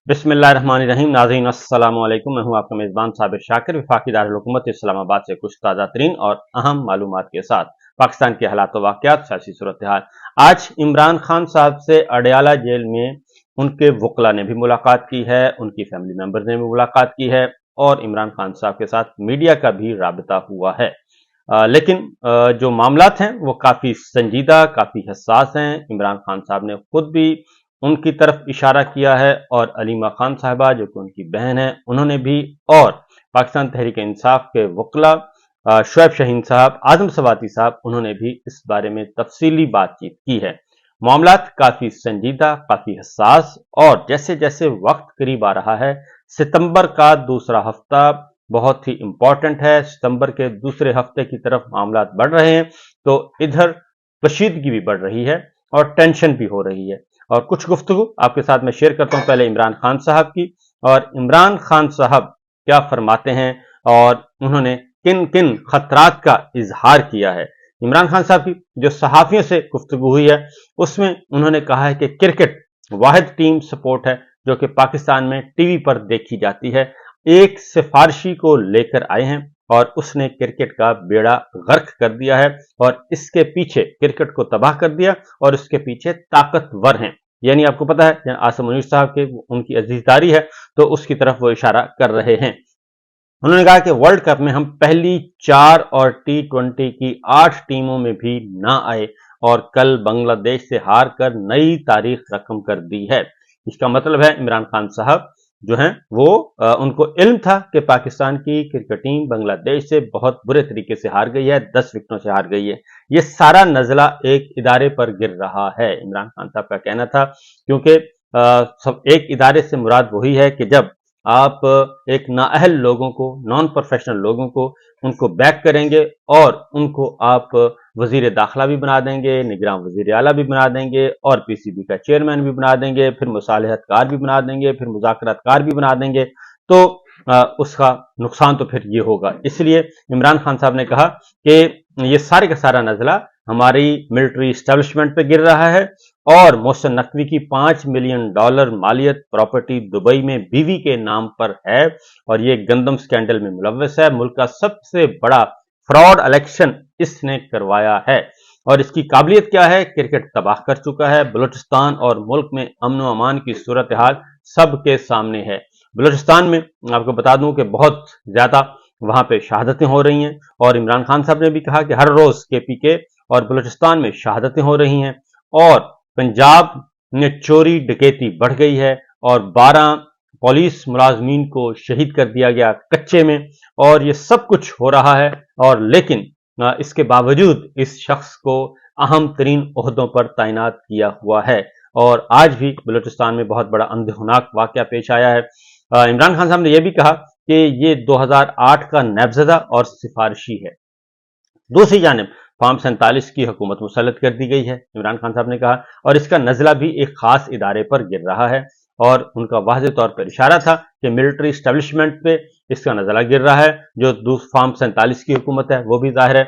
बिस्मिल्लाहिर्रहमानिर्रहीम। नाज़रीन अस्सलामु अलैकुम। मैं हूं आपका मेज़बान साबिर शाकिर, वफाकी दारुल हुकूमत इस्लामाबाद से कुछ ताज़ा तरीन और अहम मालूमात के साथ पाकिस्तान के हालात व वाक़यात, सियासी सूरत हाल। आज इमरान खान साहब से अडयाला जेल में उनके वकला ने भी मुलाकात की है, उनकी फैमिली मेंबर्स ने भी मुलाकात की है और इमरान खान साहब के साथ मीडिया का भी राबता हुआ है। लेकिन जो मामलात हैं वो काफ़ी संजीदा, काफ़ी हसास हैं। इमरान खान साहब ने खुद भी उनकी तरफ इशारा किया है और अलीमा खान साहिबा जो कि उनकी बहन है उन्होंने भी, और पाकिस्तान तहरीक इंसाफ के वकला शुएब शाहीन साहब, आजम सवाती साहब, उन्होंने भी इस बारे में तफसीली बातचीत की है। मामलात काफ़ी संजीदा, काफ़ी हसास, और जैसे जैसे वक्त करीब आ रहा है, सितंबर का दूसरा हफ्ता बहुत ही इंपॉर्टेंट है। सितंबर के दूसरे हफ्ते की तरफ मामलात बढ़ रहे हैं, तो इधर कशीदगी भी बढ़ रही है और टेंशन भी हो रही है। और कुछ गुफ्तगू आपके साथ मैं शेयर करता हूं, पहले इमरान खान साहब की, और इमरान खान साहब क्या फरमाते हैं और उन्होंने किन किन खतरात का इजहार किया है। इमरान खान साहब की जो सहाफियों से गुफ्तगू हुई है उसमें उन्होंने कहा है कि क्रिकेट वाहिद टीम सपोर्ट है जो कि पाकिस्तान में टीवी पर देखी जाती है। एक सिफारशी को लेकर आए हैं और उसने क्रिकेट का बेड़ा गर्क कर दिया है और इसके पीछे, क्रिकेट को तबाह कर दिया और इसके पीछे ताकतवर हैं। यानी आपको पता है आसिम मुनीर साहब के उनकी अजीजदारी है, तो उसकी तरफ वो इशारा कर रहे हैं। उन्होंने कहा कि वर्ल्ड कप में हम पहली 4 और T20 की 8 टीमों में भी ना आए और कल बांग्लादेश से हार कर नई तारीख रकम कर दी है। इसका मतलब है इमरान खान साहब जो हैं वो उनको इल्म था कि पाकिस्तान की क्रिकेट टीम बांग्लादेश से बहुत बुरे तरीके से हार गई है, 10 विकेटों से हार गई है। ये सारा नजला एक इदारे पर गिर रहा है, इमरान खान साहब का कहना था, क्योंकि सब एक इदारे से मुराद वही है कि जब आप एक नाअहल लोगों को, नॉन प्रोफेशनल लोगों को, उनको बैक करेंगे और उनको आप वजीर दाखिला भी बना देंगे, निगरान वजीर आला भी बना देंगे और पीसीबी का चेयरमैन भी बना देंगे, फिर मुसालहतकार भी बना देंगे, फिर मुज़ाकरातकार भी बना देंगे, तो उसका नुकसान तो फिर ये होगा। इसलिए इमरान खान साहब ने कहा कि ये सारे का सारा नजला हमारी मिलिट्री एस्टेब्लिशमेंट पे गिर रहा है और मोहसिन नकवी की $5 मिलियन मालियत प्रॉपर्टी दुबई में बीवी के नाम पर है और ये गंदम स्कैंडल में मुलव्वस है। मुल्क का सबसे बड़ा फ्रॉड इलेक्शन इसने करवाया है और इसकी काबिलियत क्या है, क्रिकेट तबाह कर चुका है। बलूचिस्तान और मुल्क में अमन व अमान की सूरत हाल सबके सामने है। बलूचिस्तान में आपको बता दूं कि बहुत ज्यादा वहां पे शहादतें हो रही हैं और इमरान खान साहब ने भी कहा कि हर रोज KPK और बलूचिस्तान में शहादतें हो रही हैं और पंजाब में चोरी डकैती बढ़ गई है और 12 पुलिस मुलाजमीन को शहीद कर दिया गया कच्चे में, और ये सब कुछ हो रहा है। और लेकिन इसके बावजूद इस शख्स को अहम तरीन ओहदों पर तैनात किया हुआ है और आज भी बलूचिस्तान में बहुत बड़ा अंधेहुनाक वाकया पेश आया है। इमरान खान साहब ने यह भी कहा कि ये 2008 का नैबज़दा और सिफारशी है। दूसरी जानिब फॉर्म 47 की हुकूमत मुसल्लत कर दी गई है, इमरान खान साहब ने कहा, और इसका नजला भी एक खास इदारे पर गिर रहा है और उनका वाज़ेह तौर पर इशारा था कि मिलिट्री एस्टेब्लिशमेंट पे इसका नजला गिर रहा है। जो फॉर्म 47 की हुकूमत है वो भी जाहिर है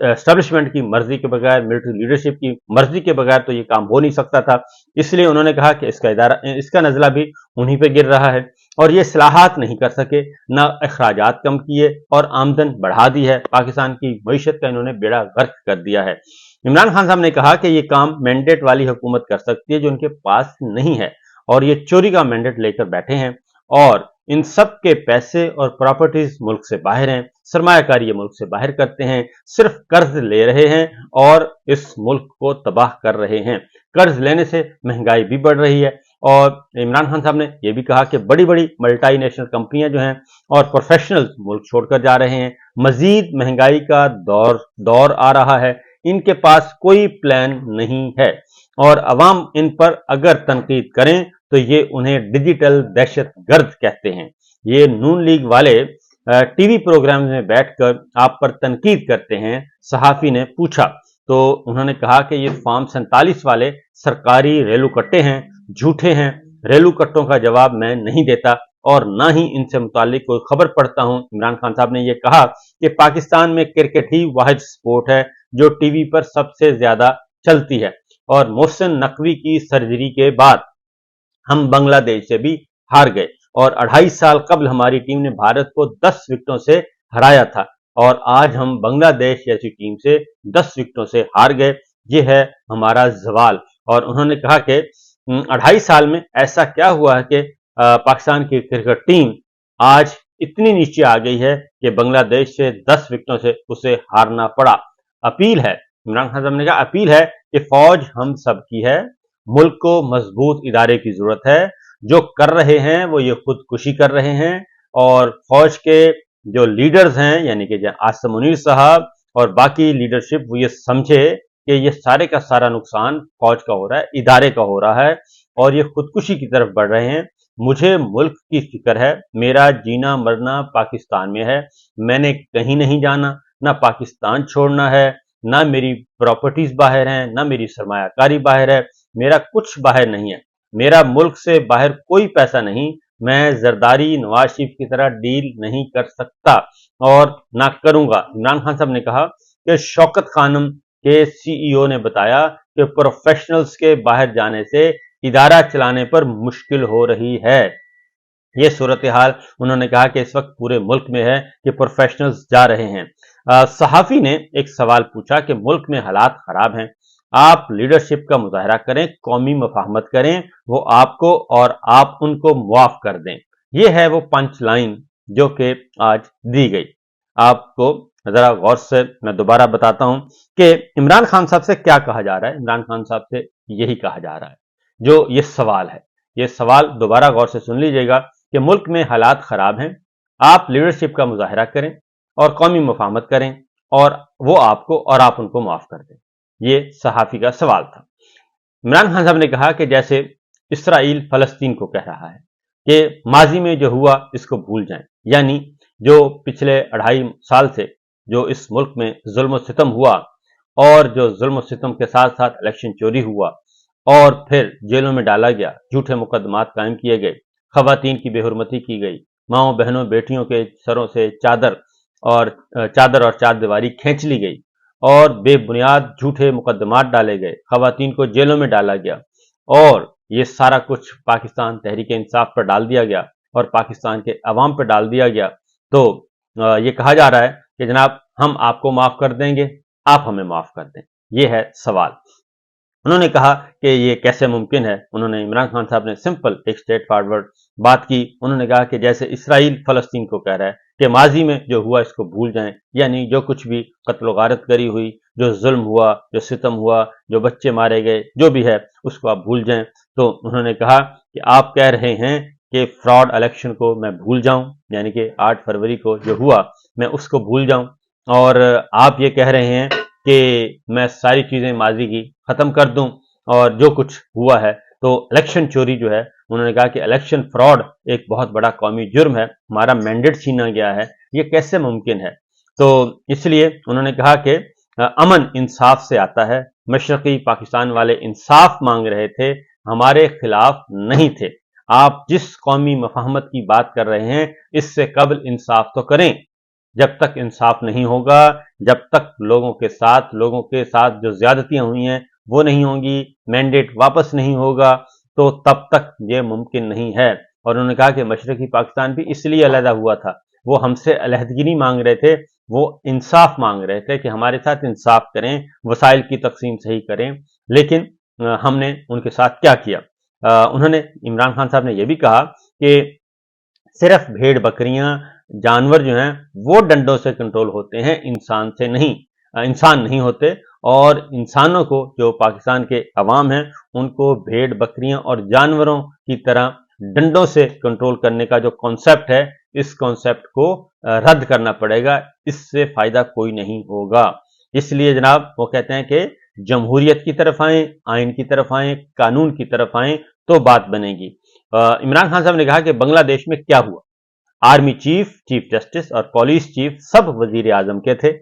एस्टेब्लिशमेंट की मर्जी के बगैर, मिलिट्री लीडरशिप की मर्जी के बगैर तो ये काम हो नहीं सकता था। इसलिए उन्होंने कहा कि इसका नजला भी उन्हीं पे गिर रहा है और ये इस्लाहात नहीं कर सके, ना अखराजात कम किए और आमदन बढ़ा दी है। पाकिस्तान की मईशत का इन्होंने बेड़ा गर्क कर दिया है। इमरान खान साहब ने कहा कि ये काम मैंडेट वाली हुकूमत कर सकती है जो उनके पास नहीं है और ये चोरी का मैंडेट लेकर बैठे हैं और इन सब के पैसे और प्रॉपर्टीज मुल्क से बाहर हैं, सरमायाकारी ये मुल्क से बाहर करते हैं, सिर्फ कर्ज ले रहे हैं और इस मुल्क को तबाह कर रहे हैं। कर्ज लेने से महंगाई भी बढ़ रही है और इमरान खान साहब ने यह भी कहा कि बड़ी बड़ी मल्टीनेशनल कंपनियां जो हैं और प्रोफेशनल्स मुल्क छोड़कर जा रहे हैं। मजीद महंगाई का दौर आ रहा है, इनके पास कोई प्लान नहीं है और अवाम इन पर अगर तनकीद करें तो ये उन्हें डिजिटल दहशत गर्द कहते हैं। ये नून लीग वाले टीवी प्रोग्राम में बैठकर आप पर तनकीद करते हैं, सहाफी ने पूछा, तो उन्होंने कहा कि ये फॉर्म 47 वाले सरकारी रेलू कट्टे हैं, झूठे हैं। रेलू कट्टों का जवाब मैं नहीं देता और ना ही इनसे मुतालिक कोई खबर पढ़ता हूं। इमरान खान साहब ने यह कहा कि पाकिस्तान में क्रिकेट ही वाहिद स्पोर्ट है जो टीवी पर सबसे ज्यादा चलती है और मोहसिन नकवी की सर्जरी के बाद हम बांग्लादेश से भी हार गए और 2.5 साल कबल हमारी टीम ने भारत को 10 विकेटों से हराया था और आज हम बांग्लादेश जैसी टीम से 10 विकेटों से हार गए। ये है हमारा सवाल। और उन्होंने कहा कि 2.5 साल में ऐसा क्या हुआ है कि पाकिस्तान की क्रिकेट टीम आज इतनी नीचे आ गई है कि बांग्लादेश से 10 विकेटों से उसे हारना पड़ा। अपील है, इमरान खान साहब ने कहा अपील है कि फौज हम सब की है, मुल्क को मजबूत इदारे की जरूरत है। जो कर रहे हैं वो ये खुदकुशी कर रहे हैं और फौज के जो लीडर्स हैं यानी कि आसिम मुनीर साहब और बाकी लीडरशिप वो ये समझे कि ये सारे का सारा नुकसान फौज का हो रहा है, इदारे का हो रहा है और ये खुदकुशी की तरफ बढ़ रहे हैं। मुझे मुल्क की फिक्र है, मेरा जीना मरना पाकिस्तान में है, मैंने कहीं नहीं जाना, ना पाकिस्तान छोड़ना है, ना मेरी प्रॉपर्टीज बाहर हैं, ना मेरी सरमायाकारी बाहर है, मेरा कुछ बाहर नहीं है, मेरा मुल्क से बाहर कोई पैसा नहीं, मैं जरदारी नवाज शरीफ की तरह डील नहीं कर सकता और ना करूंगा। इमरान खान साहब ने कहा कि शौकत खानम के सीईओ ने बताया कि प्रोफेशनल्स के बाहर जाने से इदारा चलाने पर मुश्किल हो रही है। ये सूरत हाल उन्होंने कहा कि इस वक्त पूरे मुल्क में है कि प्रोफेशनल्स जा रहे हैं। सहाफी ने एक सवाल पूछा कि मुल्क में हालात खराब हैं, आप लीडरशिप का मुजाहरा करें, कौमी मफाहमत करें, वो आपको और आप उनको मुआफ कर दें। ये है वो पंच लाइन जो कि आज दी गई। आपको जरा गौर से मैं दोबारा बताता हूं कि इमरान खान साहब से क्या कहा जा रहा है। इमरान खान साहब से यही कहा जा रहा है जो ये सवाल है। ये सवाल दोबारा गौर से सुन लीजिएगा कि मुल्क में हालात खराब हैं, आप लीडरशिप का मुजाहरा करें और कौमी मफाहमत करें और वो आपको और आप उनको माफ कर दें। ये सहाफी का सवाल था। इमरान खान साहब ने कहा कि जैसे इसराइल फलस्तीन को कह रहा है कि माजी में जो हुआ इसको भूल जाएं, यानी जो पिछले 2.5 साल से जो इस मुल्क में जुल्म सितम हुआ और जो जुल्म सितम के साथ साथ इलेक्शन चोरी हुआ और फिर जेलों में डाला गया, झूठे मुकदमात कायम किए गए, खवातीन की बेहुरमती की गई, माओ बहनों बेटियों के सरों से चादर और चार दीवारी खींच ली गई और बेबुनियाद झूठे मुकदमात डाले गए, खवातीन को जेलों में डाला गया और ये सारा कुछ पाकिस्तान तहरीक इंसाफ पर डाल दिया गया और पाकिस्तान के अवाम पर डाल दिया गया। तो ये कहा जा रहा है कि जनाब हम आपको माफ कर देंगे, आप हमें माफ कर दें। ये है सवाल। उन्होंने कहा कि ये कैसे मुमकिन है। उन्होंने इमरान खान साहब ने सिंपल एक स्ट्रेट फॉरवर्ड बात की। उन्होंने कहा कि जैसे इसराइल फलस्तीन को कह रहा है कि माजी में जो हुआ इसको भूल जाएं, यानी जो कुछ भी कत्ल गारत करी हुई, जो जुल्म हुआ, जो सितम हुआ, जो बच्चे मारे गए, जो भी है उसको आप भूल जाएं। तो उन्होंने कहा कि आप कह रहे हैं कि फ्रॉड इलेक्शन को मैं भूल जाऊं, यानी कि 8 फरवरी को जो हुआ मैं उसको भूल जाऊं, और आप ये कह रहे हैं कि मैं सारी चीजें माजी की खत्म कर दूं और जो कुछ हुआ है तो इलेक्शन चोरी जो है, उन्होंने कहा कि इलेक्शन फ्रॉड एक बहुत बड़ा कौमी जुर्म है, हमारा मैंडेट छीना गया है, ये कैसे मुमकिन है। तो इसलिए उन्होंने कहा कि अमन इंसाफ से आता है, मशरकी पाकिस्तान वाले इंसाफ मांग रहे थे, हमारे खिलाफ नहीं थे। आप जिस कौमी मफाहमत की बात कर रहे हैं इससे कबल इंसाफ तो करें। जब तक इंसाफ नहीं होगा, जब तक लोगों के साथ जो ज्यादतियां हुई हैं वो नहीं होंगी, मैंडेट वापस नहीं होगा, तो तब तक ये मुमकिन नहीं है। और उन्होंने कहा कि मशरकी पाकिस्तान भी इसलिए अलहदा हुआ था, वो हमसे अलहदगी नहीं मांग रहे थे, वो इंसाफ मांग रहे थे कि हमारे साथ इंसाफ करें, वसाइल की तकसीम सही करें। लेकिन हमने उनके साथ क्या किया। उन्होंने इमरान खान साहब ने यह भी कहा कि सिर्फ भेड़ बकरियां जानवर जो हैं वो डंडों से कंट्रोल होते हैं, इंसान से नहीं। इंसान नहीं होते, और इंसानों को जो पाकिस्तान के अवाम हैं उनको भेड़ बकरियां और जानवरों की तरह डंडों से कंट्रोल करने का जो कॉन्सेप्ट है, इस कॉन्सेप्ट को रद्द करना पड़ेगा, इससे फायदा कोई नहीं होगा। इसलिए जनाब वो कहते हैं कि जमहूरियत की तरफ आएं, आइन की तरफ आएं, कानून की तरफ आएं तो बात बनेगी। इमरान खान साहब ने कहा कि बांग्लादेश में क्या हुआ, आर्मी चीफ, चीफ जस्टिस और पुलिस चीफ सब वजीर आजम के थे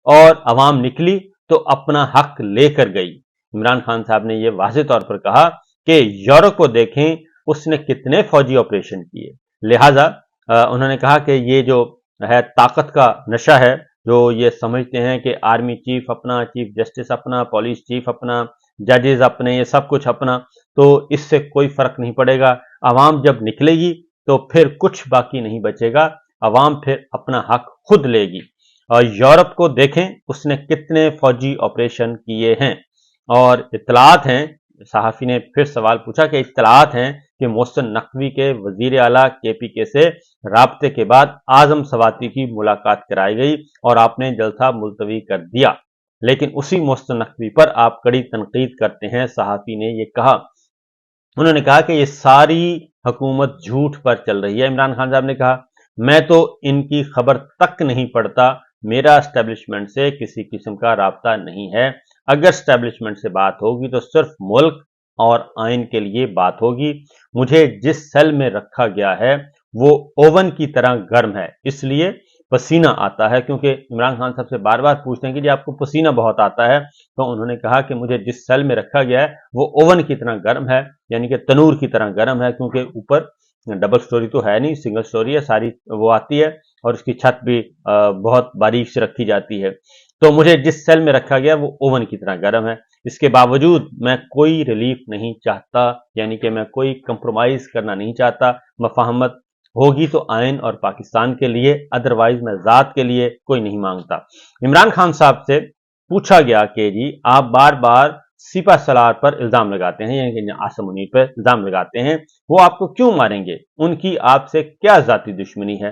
और अवाम निकली तो अपना हक लेकर गई। इमरान खान साहब ने यह वाज़ेह तौर पर कहा कि यूरोप को देखें, उसने कितने फौजी ऑपरेशन किए। लिहाजा उन्होंने कहा कि ये जो है ताकत का नशा है, जो ये समझते हैं कि आर्मी चीफ अपना, चीफ जस्टिस अपना, पुलिस चीफ अपना, जजेस अपने, ये सब कुछ अपना, तो इससे कोई फर्क नहीं पड़ेगा। आवाम जब निकलेगी तो फिर कुछ बाकी नहीं बचेगा, आवाम फिर अपना हक खुद लेगी। और यूरोप को देखें, उसने कितने फौजी ऑपरेशन किए हैं। और इत्तलात हैं, सहाफ़ी ने फिर सवाल पूछा कि इत्तलात हैं कि मोहसिन नकवी के वजीर आला KPK से राब्ते के बाद आजम सवाती की मुलाकात कराई गई और आपने जलसा मुलतवी कर दिया, लेकिन उसी मोहसिन नकवी पर आप कड़ी तनकीद करते हैं। सहाफ़ी ने ये कहा, उन्होंने कहा कि ये सारी हुकूमत झूठ पर चल रही है। इमरान खान साहब ने कहा, मैं तो इनकी खबर तक नहीं पढ़ता, मेरा एस्टेब्लिशमेंट से किसी किस्म का राब्ता नहीं है। अगर एस्टेब्लिशमेंट से बात होगी तो सिर्फ मुल्क और आइन के लिए बात होगी। मुझे जिस सेल में रखा गया है वो ओवन की तरह गर्म है, इसलिए पसीना आता है। क्योंकि इमरान खान साहब से बार बार पूछते हैं कि जी आपको पसीना बहुत आता है, तो उन्होंने कहा कि मुझे जिस सेल में रखा गया है वो ओवन की तरह गर्म है, यानी कि तनूर की तरह गर्म है। क्योंकि ऊपर डबल स्टोरी तो है नहीं, सिंगल स्टोरी है, सारी वो आती है और उसकी छत भी बहुत बारीक से रखी जाती है। तो मुझे जिस सेल में रखा गया वो ओवन की तरह गर्म है। इसके बावजूद मैं कोई रिलीफ नहीं चाहता, यानी कि मैं कोई कंप्रोमाइज करना नहीं चाहता। मफाहमत होगी तो आइन और पाकिस्तान के लिए, अदरवाइज मैं ज़ात के लिए कोई नहीं मांगता। इमरान खान साहब से पूछा गया कि जी आप बार बार सिपा सलार पर इल्ज़ाम लगाते हैं, यानी कि आसिम मुनीर पर इल्ज़ाम लगाते हैं, वो आपको क्यों मारेंगे, उनकी आपसे क्या ज़ाती दुश्मनी है।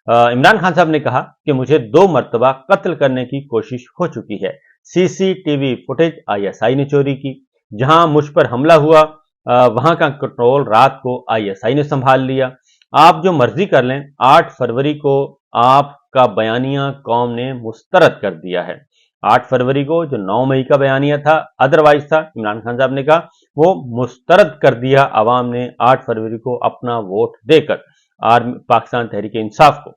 इमरान खान साहब ने कहा कि मुझे 2 मरतबा कत्ल करने की कोशिश हो चुकी है। CCTV फुटेज ISI ने चोरी की। जहां मुझ पर हमला हुआ वहां का कंट्रोल रात को ISI ने संभाल लिया। आप जो मर्जी कर लें, 8 फरवरी को आपका बयानिया कौम ने मुस्तरद कर दिया है। 8 फरवरी को जो 9 मई का बयानिया था, अदरवाइज था, इमरान खान साहब ने कहा वो मुस्तरद कर दिया आवाम ने 8 फरवरी को अपना वोट देकर आर्मी पाकिस्तान तहरीक इंसाफ को।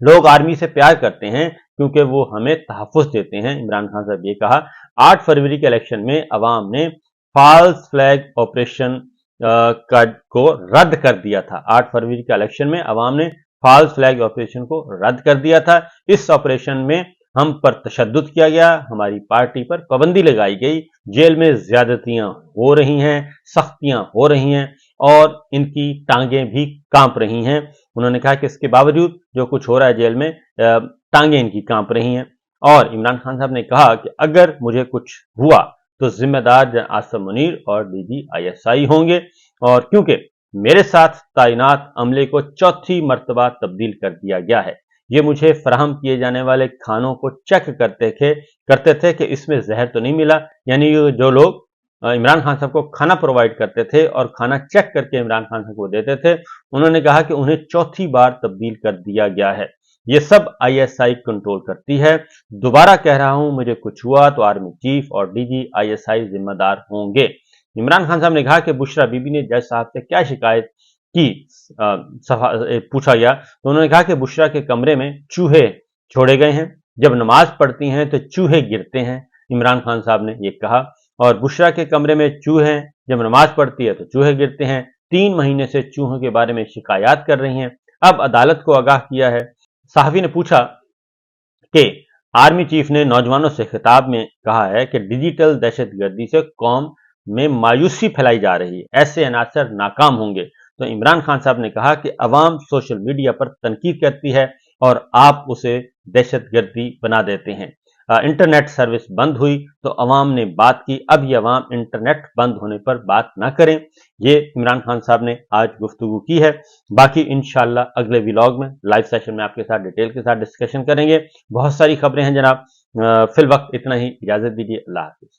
लोग आर्मी से प्यार करते हैं क्योंकि वो हमें तहफ़्फ़ुज़ देते हैं। इमरान खान साहब ये कहा, 8 फरवरी के इलेक्शन में अवाम ने फॉल्स फ्लैग ऑपरेशन को रद्द कर दिया था। 8 फरवरी के इलेक्शन में अवाम ने फॉल्स फ्लैग ऑपरेशन को रद्द कर दिया था। इस ऑपरेशन में हम पर तशद्दुद किया गया, हमारी पार्टी पर पाबंदी लगाई गई, जेल में ज्यादतियां हो रही हैं, सख्तियां हो रही हैं और इनकी टांगें भी कांप रही हैं। उन्होंने कहा कि इसके बावजूद जो कुछ हो रहा है जेल में, टांगें इनकी कांप रही हैं। और इमरान खान साहब ने कहा कि अगर मुझे कुछ हुआ तो जिम्मेदार आसिम मुनीर और DG ISI होंगे, और क्योंकि मेरे साथ तैनात अमले को 4थी मरतबा तब्दील कर दिया गया है। ये मुझे फराहम किए जाने वाले खानों को चेक करते थे कि इसमें जहर तो नहीं मिला। यानी जो लोग इमरान खान साहब को खाना प्रोवाइड करते थे और खाना चेक करके इमरान खान साहब को देते थे, उन्होंने कहा कि उन्हें 4थी बार तब्दील कर दिया गया है। ये सब ISI कंट्रोल करती है। दोबारा कह रहा हूं, मुझे कुछ हुआ तो आर्मी चीफ और DG ISI जिम्मेदार होंगे। इमरान खान साहब ने कहा कि बुशरा बीबी ने जज साहब से क्या शिकायत की, पूछा गया तो उन्होंने कहा कि बुशरा के कमरे में चूहे छोड़े गए हैं, जब नमाज पढ़ती हैं तो चूहे गिरते हैं। इमरान खान साहब ने यह कहा, और बुशरा के कमरे में चूहे हैं, जब नमाज पढ़ती है तो चूहे गिरते हैं। 3 महीने से चूहों के बारे में शिकायत कर रही हैं, अब अदालत को आगाह किया है। सहाफ़ी ने पूछा कि आर्मी चीफ ने नौजवानों से खिताब में कहा है कि डिजिटल दहशतगर्दी से कौम में मायूसी फैलाई जा रही है, ऐसे अनासर नाकाम होंगे। तो इमरान खान साहब ने कहा कि अवाम सोशल मीडिया पर तनकीद करती है और आप उसे दहशतगर्दी बना देते हैं। इंटरनेट सर्विस बंद हुई तो अवाम ने बात की, अब ये अवाम इंटरनेट बंद होने पर बात ना करें। ये इमरान खान साहब ने आज गुफ्तगू की है। बाकी इंशाल्लाह अगले व्लॉग में लाइव सेशन में आपके साथ डिटेल के साथ डिस्कशन करेंगे। बहुत सारी खबरें हैं जनाब। फिल वक्त इतना ही, इजाजत दीजिए, अल्लाह हाफिज।